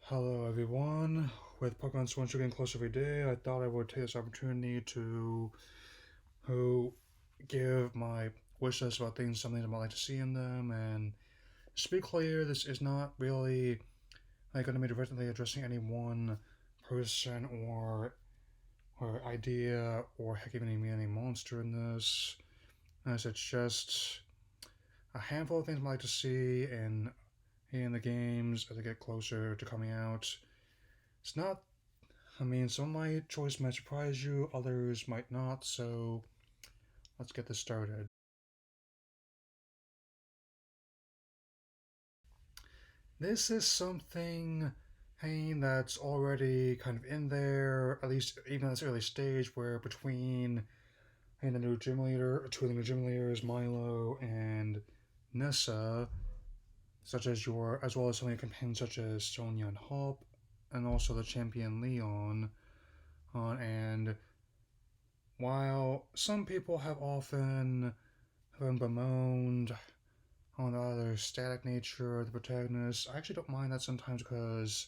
Hello everyone. With Pokemon Sword and Shield getting closer every day, I thought I would take this opportunity to give my wish list about some things I might like to see in them. And to be clear, this is not really going to be directly addressing any one person or idea or heck even any monster in this. As it's just a handful of things I'd like to see in the games as they get closer to coming out. It's not some of my choice might surprise you, others might not, so let's get this started. This is something that's already kind of in there, at least even at this early stage, where between the new gym leader, two of the new gym leaders, Milo and Nessa, as well as some of your companions such as Sonia and Hop, and also the champion Leon, and while some people have often bemoaned on the other static nature of the protagonist, I actually don't mind that sometimes because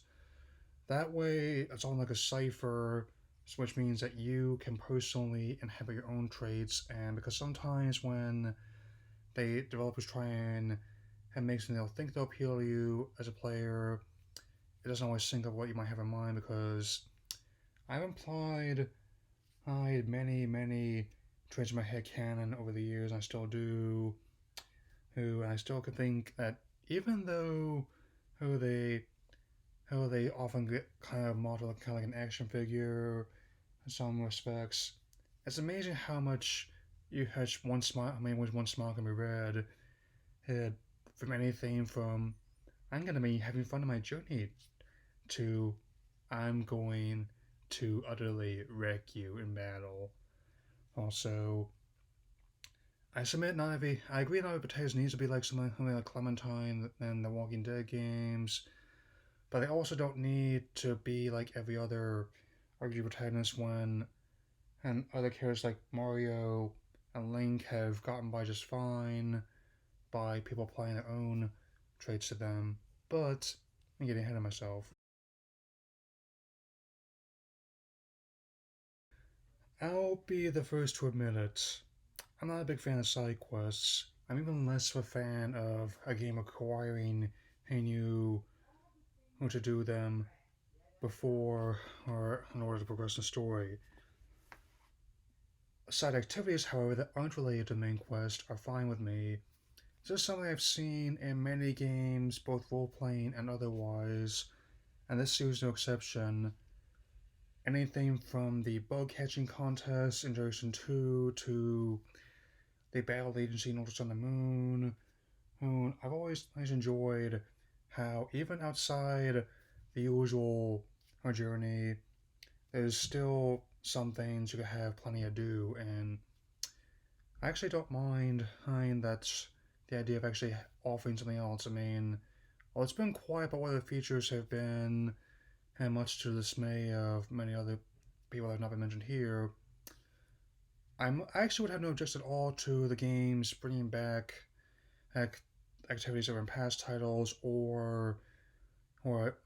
that way it's all like a cipher, which means that you can personally inhabit your own traits. And because sometimes when developers try and make something they'll think they'll appeal to you as a player, it doesn't always sync up what you might have in mind because I've implied I had many traits in my head canon over the years, and I still do. Who I still can think that even though who they who they often get kind of modeled kind of like an action figure in some respects, it's amazing how much you had one smile. I mean, with one smile can be read. It, from anything from I'm gonna be having fun in my journey to I'm going to utterly wreck you in battle. Also, I submit not every. I agree not every potato needs to be like something like Clementine and the Walking Dead games, but they also don't need to be like every other RPG protagonist when and other characters like Mario and Link have gotten by just fine by people applying their own traits to them. But I'm getting ahead of myself. I'll be the first to admit it. I'm not a big fan of side quests. I'm even less of a fan of a game acquiring a new how to do them before or in order to progress the story. Side activities, however, that aren't related to the main quest are fine with me. This is something I've seen in many games, both role playing and otherwise, and this series no exception. Anything from the bug catching contest in Generation 2 to the battle agency notice on the moon. I've always enjoyed how, even outside the usual journey, there's still some things you could have plenty to do, and I actually don't mind that's the idea of actually offering something else. I mean, well, it's been quiet about what the features have been, and much to the dismay of many other people that have not been mentioned here. I actually would have no objection at all to the games bringing back ac- activities that were in past titles or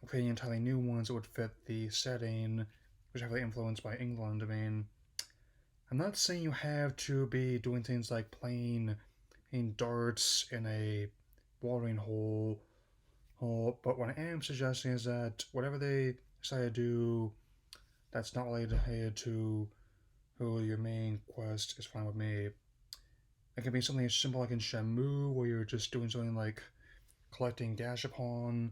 creating entirely new ones that would fit the setting, which are heavily influenced by England. I mean, I'm not saying you have to be doing things like playing in darts in a watering hole, but what I am suggesting is that whatever they decide to do that's not related to who your main quest is fine with me. It can be something as simple like in Shamu, where you're just doing something like collecting Gashapon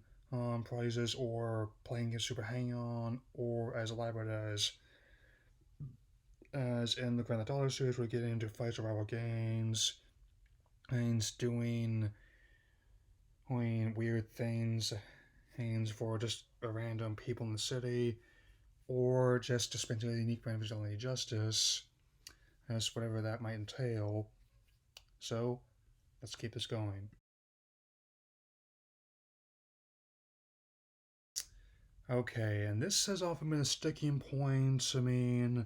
prizes or playing a Super Hang On, or as elaborate as in the Grand Theft Auto series, we're getting into fight survival games and doing weird things for just random people in the city, or just dispensing a unique brand of vigilante justice, as whatever that might entail. So, let's keep this going. Okay, and this has often been a sticking point. I mean,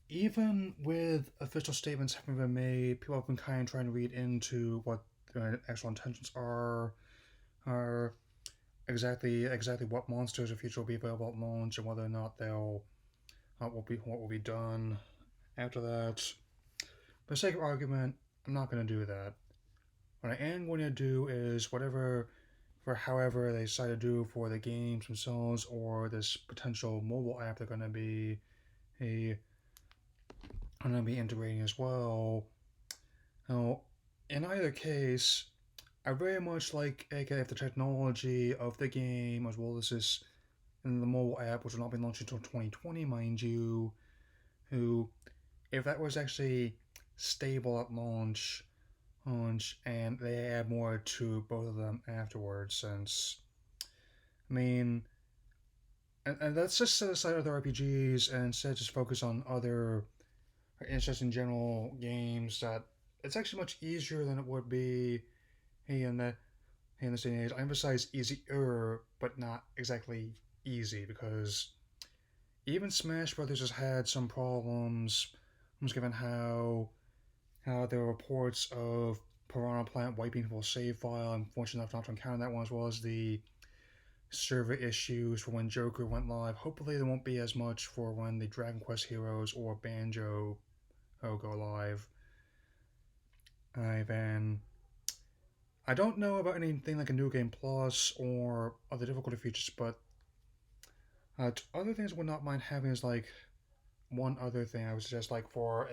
even with official statements having been made, people have been kind of trying to read into what their actual intentions are. exactly what monsters in future will be available at launch and whether or not they'll what will be done after that. For the sake of argument, I'm not going to do that. What I am going to do is whatever for however they decide to do for the games themselves or this potential mobile app they're a going to be integrating as well. Now, in either case, I very much like if the technology of the game as well as this in the mobile app, which will not be launched until 2020, mind you, who if that was actually stable at launch, and they add more to both of them afterwards, since I mean, and let's just set aside other RPGs and instead just focus on other interesting general games that it's actually much easier than it would be in the in this day and age. I emphasize easier, but not exactly easy because even Smash Brothers has had some problems, given how there were reports of Piranha Plant wiping people's save file. I'm fortunate enough not to encounter that one, as well as the server issues for when Joker went live. Hopefully, there won't be as much for when the Dragon Quest Heroes or Banjo go live. Then I don't know about anything like a new game plus or other difficulty features, but other things I would not mind having is like one other thing I would suggest, like for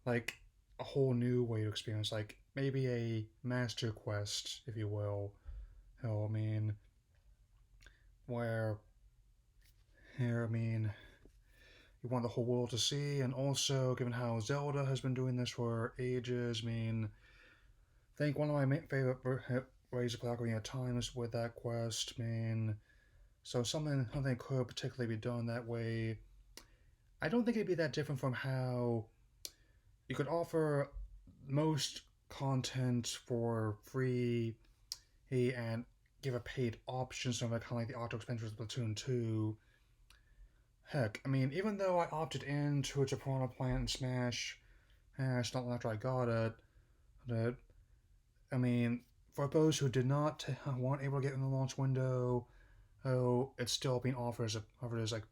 like a whole new way to experience, like maybe a master quest, if you will. I mean, where here, I mean, you want the whole world to see, and also given how Zelda has been doing this for ages, I mean, I think one of my favorite ways of play Ocarina of Time is with that quest. I mean, so something could particularly be done that way. I don't think it'd be that different from how you could offer most content for free and give a paid option, so kind of like the auto expansion of Splatoon 2. Heck, I mean, even though I opted into a Piranha Plant and Smash Hash not long after I got it, that I mean, for those who did not weren't able to get in the launch window, it's still being offered as like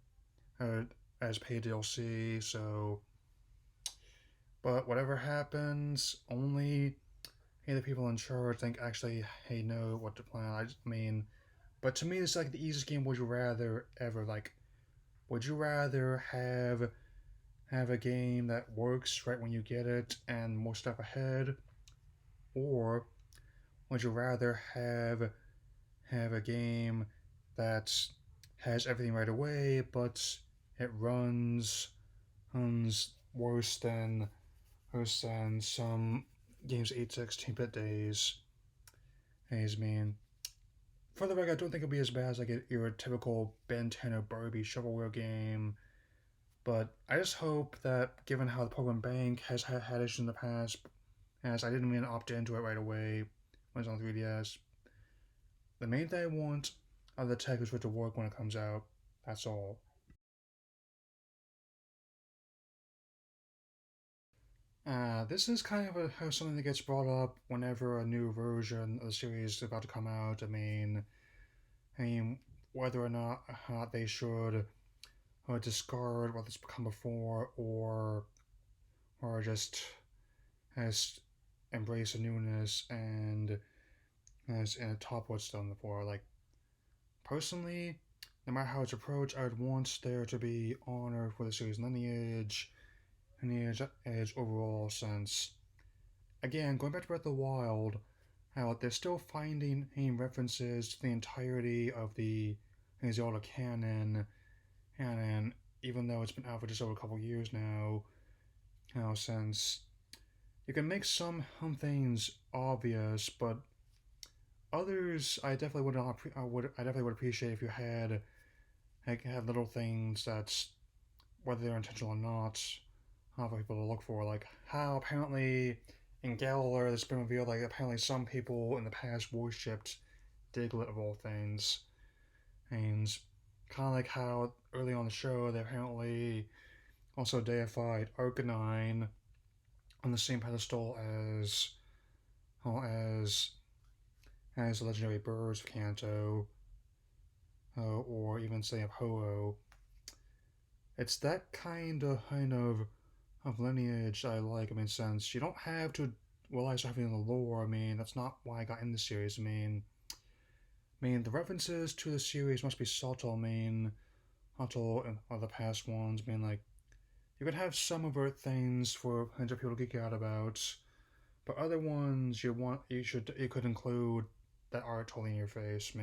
uh, as paid DLC. So, but whatever happens, only the people in charge think actually know what to plan. I mean, but to me, it's like the easiest game. Would you rather ever like? Would you rather have a game that works right when you get it and more stuff ahead, or would you rather have a game that has everything right away, but it runs worse than some games 8 16-bit days? I mean, for the record, I don't think it'll be as bad as like your typical Ben 10 or Barbie shovelware game. But I just hope that, given how the Pokemon Bank has had issues in the past, as I didn't even opt into it right away when it was on 3DS, the main thing I want are the tech is for it to work when it comes out. That's all. This is kind of something that gets brought up whenever a new version of the series is about to come out. I mean, whether or not they should discard what has come before, or just has embrace the newness and top what's done before. Like personally, no matter how it's approached, I would want there to be honor for the series lineage overall. Since again, going back to Breath of the Wild, how they're still finding references to the entirety of the Zelda canon, even though it's been out for just over a couple years now. Since you can make some things obvious, but others I definitely would not. I definitely would appreciate if you had have little things that's whether they're intentional or not, for people to look for. Like how apparently in Galar, it's been revealed like apparently some people in the past worshipped Diglett of all things, and kind of like how early on the show they apparently also deified Arcanine on the same pedestal as well, as the legendary birds of Kanto, or even say of Ho-Oh. It's that kind of lineage I like. I mean, since you don't have to realize having the lore. I mean, that's not why I got in the series. I mean, the references to the series must be subtle. Subtle in other past ones. Like you could have some overt things for plenty of people to geek out about, but other ones you could include that are totally in your face.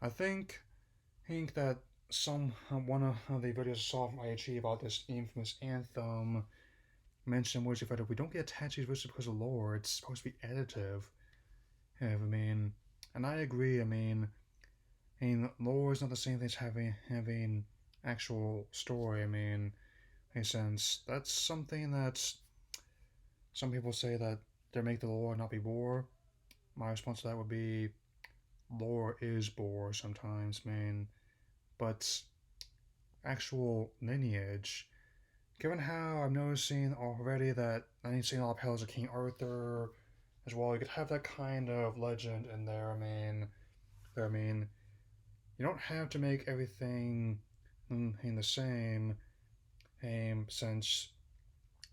I think that one of the videos I saw from IHE about this infamous anthem mentioned was the fact that we don't get attached to this because of lore. It's supposed to be additive. Yeah, and I agree. Lore is not the same thing as having actual story. In a sense, that's something that some people say that they make the lore not be bore. My response to that would be lore is bore sometimes, but actual lineage. Given how I'm noticing already that I need to see all Pillars of King Arthur as well, you could have that kind of legend in there. I mean, you don't have to make everything the same, since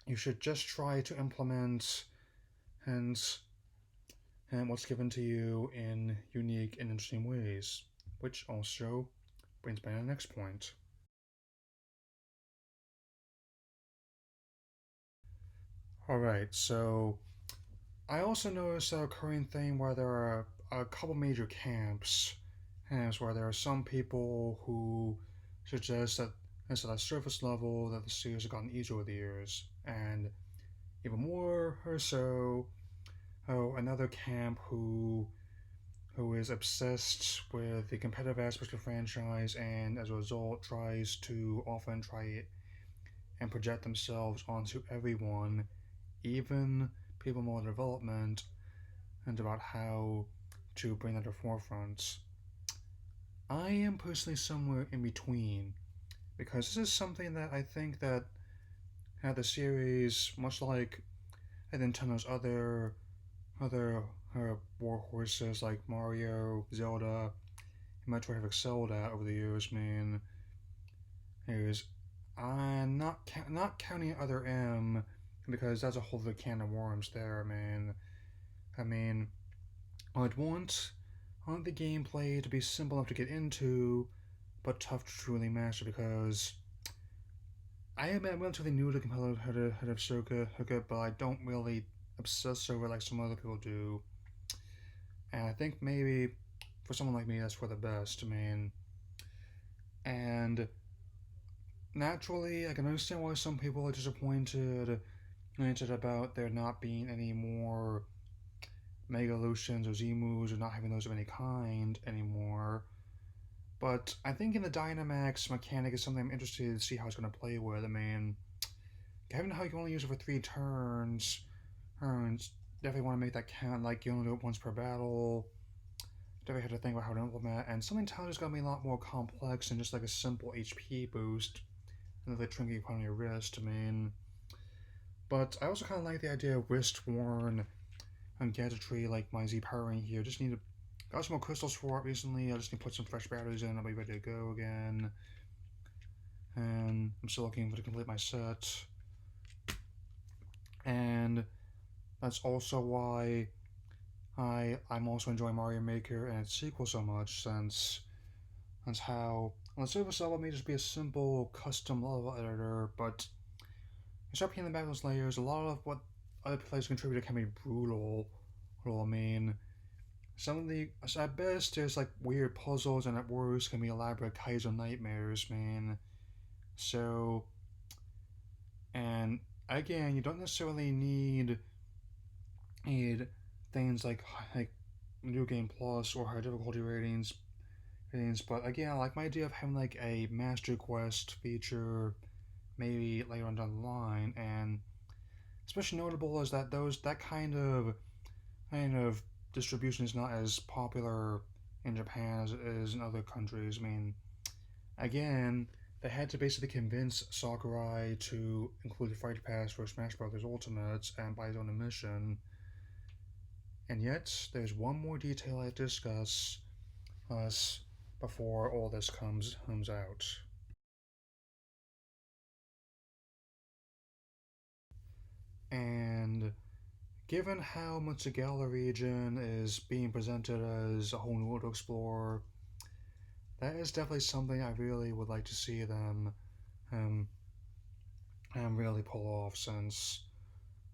you should just try to implement and and what's given to you in unique and interesting ways, which also brings me to the next point. Alright, so I also noticed a recurring thing where there are a couple major camps where there are some people who suggest that it's at a surface level that the series have gotten easier with the years, and even more or so, another camp who is obsessed with the competitive aspects of the franchise and as a result tries to often try it and project themselves onto everyone, even people more development, and about how to bring that to the forefront. I am personally somewhere in between because this is something that I think that the series, much like Nintendo's other war horses like Mario, Zelda, and Metroid have excelled at over the years, is I'm not counting other M because that's a whole other can of worms there, man. I mean, I'd want the gameplay to be simple enough to get into, but tough to truly master because I am relatively new to competitive circuit, but I don't really obsess over it like some other people do. And I think maybe for someone like me, that's for the best. And naturally, I can understand why some people are disappointed about there not being any more Mega Lucians or Zemus or not having those of any kind anymore. But I think in the Dynamax mechanic is something I'm interested to see how it's going to play with. Given how you can only use it for 3 turns, definitely want to make that count. Like you only do it once per battle. Definitely have to think about how to implement. And something tells is going to be a lot more complex than just like a simple HP boost. Another trinket you put on your wrist. But I also kind of like the idea of wrist worn and gadgetry like my Z powering here. Just need to got some more crystals for it recently. I just need to put some fresh batteries in. I'll be ready to go again. And I'm still looking to complete my set. And that's also why I'm also enjoying Mario Maker and its sequel so much, since that's how on the surface level it may just be a simple custom level editor, but you start peeling back those layers. A lot of what other players contributed can be brutal. Some of the at best there's like weird puzzles, and at worst can be elaborate Kaizo nightmares, So, and again, you don't necessarily need things like New Game Plus or high difficulty ratings. But again, I like my idea of having like a Master Quest feature maybe later on down the line, and especially notable is that those that kind of distribution is not as popular in Japan as it is in other countries. Again, they had to basically convince Sakurai to include the Fighter Pass for Smash Bros. Ultimate and buy his own admission. And yet, there's one more detail I discuss us before all this comes out. And given how much the Gala region is being presented as a whole new world to explore, that is definitely something I really would like to see them um, really pull off, since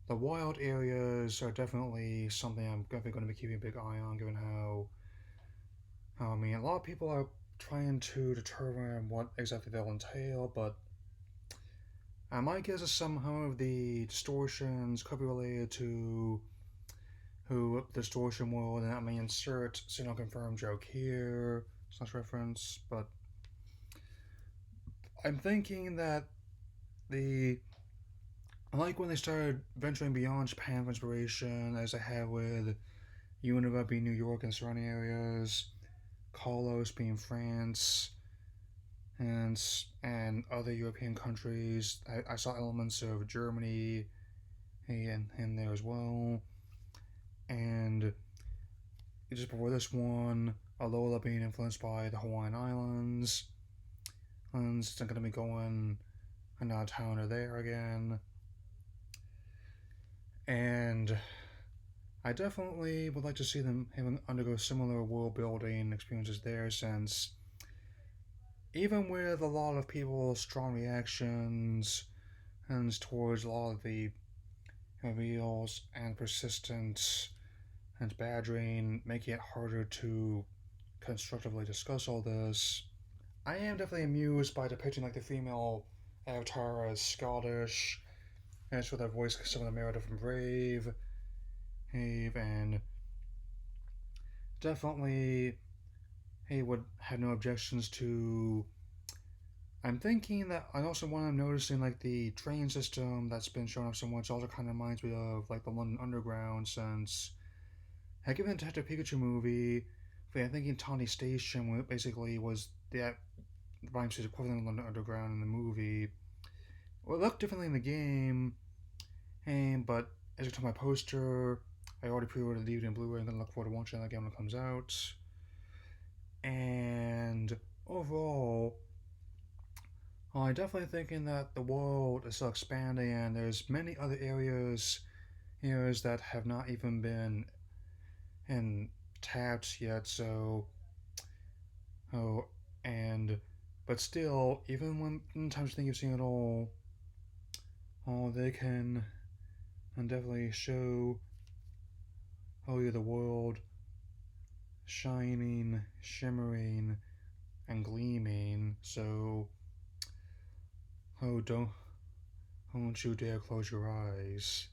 the wild areas are definitely something I'm definitely going to be keeping a big eye on, given how I mean, a lot of people are trying to determine what exactly they'll entail, but my guess is somehow of the distortions could be related to who the distortion world, and I may insert signal confirmed joke here slash reference, but I'm thinking that the like when they started venturing beyond Japan for inspiration, as I have with Unova being New York and surrounding areas, Kalos being France, and other European countries. I saw elements of Germany in there as well, and just before this one, Alola being influenced by the Hawaiian Islands. It's going to be going another town or there again, and I definitely would like to see them having undergo similar world building experiences there, since even with a lot of people's strong reactions and towards a lot of the reveals and persistence and badgering, making it harder to constructively discuss all this, I am definitely amused by depicting like the female avatar as Scottish, and it's with her voice some of the Meredith from Brave, and definitely would have no objections to. I'm thinking that, and also when I'm noticing like the train system that's been shown up so much also kind of reminds me of like the London Underground, since heck, even the Detective Pikachu movie, I'm thinking Tawny Station basically was that Rhyme Street's equivalent of London Underground in the movie. Well, it looked differently in the game, but as you told my poster, I already pre-ordered the DVD and Blu-ray. I'm gonna look forward to watching that game when it comes out. And overall, I'm definitely thinking that the world is still expanding, and there's many other areas that have not even been tapped yet. So, oh, and but still, even when sometimes you think you've seen it all, they can definitely show you the world shining, shimmering, and gleaming. So, oh, don't you dare close your eyes,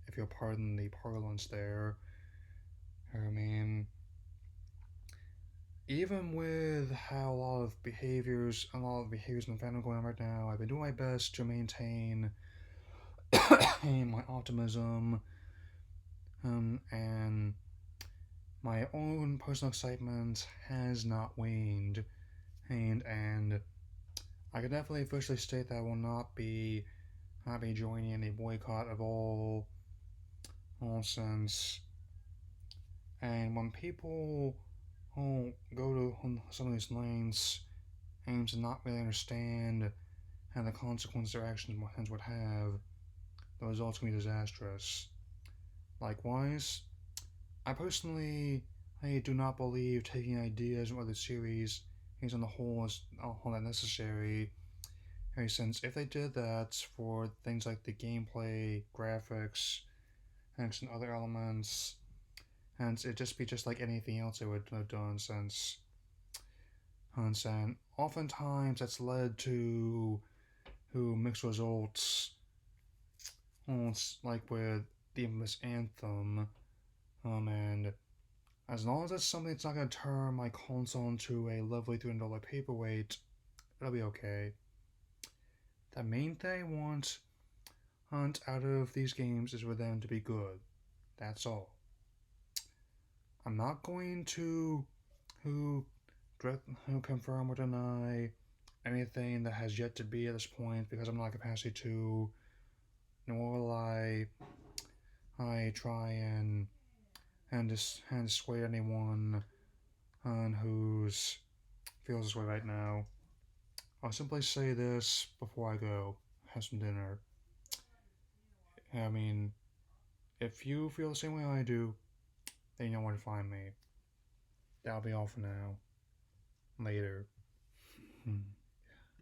if you'll pardon the parlance there. I mean, even with how a lot of behaviors in the fandom going on right now, I've been doing my best to maintain my optimism, and my own personal excitement has not waned, and I can definitely officially state that I will not be joining in a boycott of all nonsense. And when people go to some of these lanes and to not really understand and the consequences their actions would have, the results can be disastrous. Likewise, I personally do not believe taking ideas from other series is on the whole is all that necessary. Since if they did that for things like the gameplay, graphics, and some other elements, and it'd just be just like anything else they would have done, since and oftentimes that's led to mixed results, like with the infamous Anthem, and as long as it's something that's not going to turn my console into a lovely $300 paperweight, it'll be okay. The main thing I want out of these games is for them to be good. That's all. I'm not going to who confirm or deny anything that has yet to be at this point, because I'm not in capacity to, nor will I try and and dissuade anyone who's feels this way right now. I'll simply say this before I go have some dinner. I mean, if you feel the same way I do, then you know where to find me. That'll be all for now. Later.